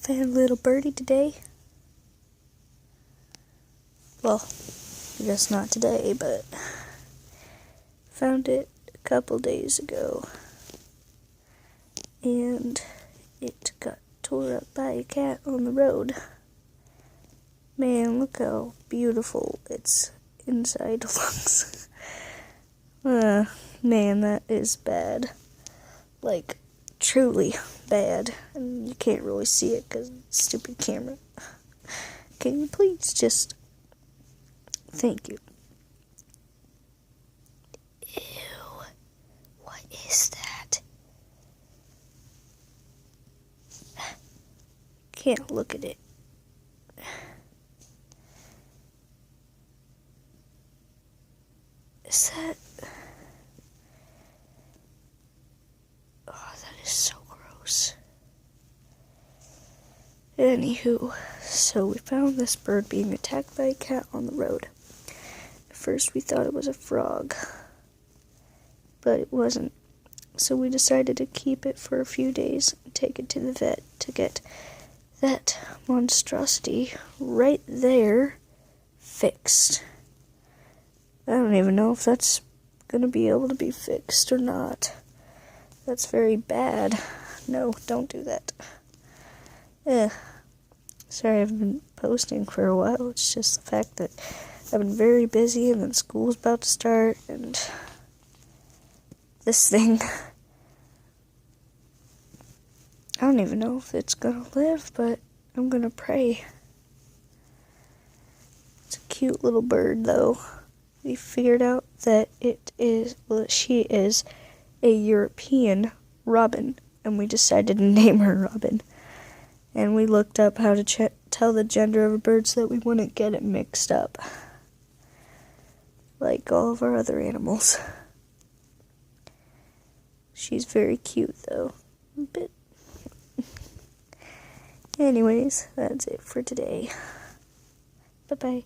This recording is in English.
found a little birdie today. Well, I guess not today, but found it a couple days ago. And it got tore up by a cat on the road. Man, look how beautiful its inside looks. Man, that is bad. Like, truly bad. And you can't really see it because of the stupid camera. Can you please just... Thank you. Ew. What is that? Can't look at it. Is that... Oh, that is so gross. Anywho, so we found this bird being attacked by a cat on the road. At first we thought it was a frog, but it wasn't. So we decided to keep it for a few days and take it to the vet to get that monstrosity right there fixed. I don't even know if that's gonna be able to be fixed or not. That's very bad. No, don't do that. Sorry I've been posting for a while. It's just the fact that I've been very busy and then school's about to start and this thing. I don't even know if it's gonna live, but I'm gonna pray. It's a cute little bird though. We figured out that she is a European robin, and we decided to name her Robin. And we looked up how to tell the gender of a bird so that we wouldn't get it mixed up, like all of our other animals. She's very cute, though. A bit. Anyways, that's it for today. Bye-bye.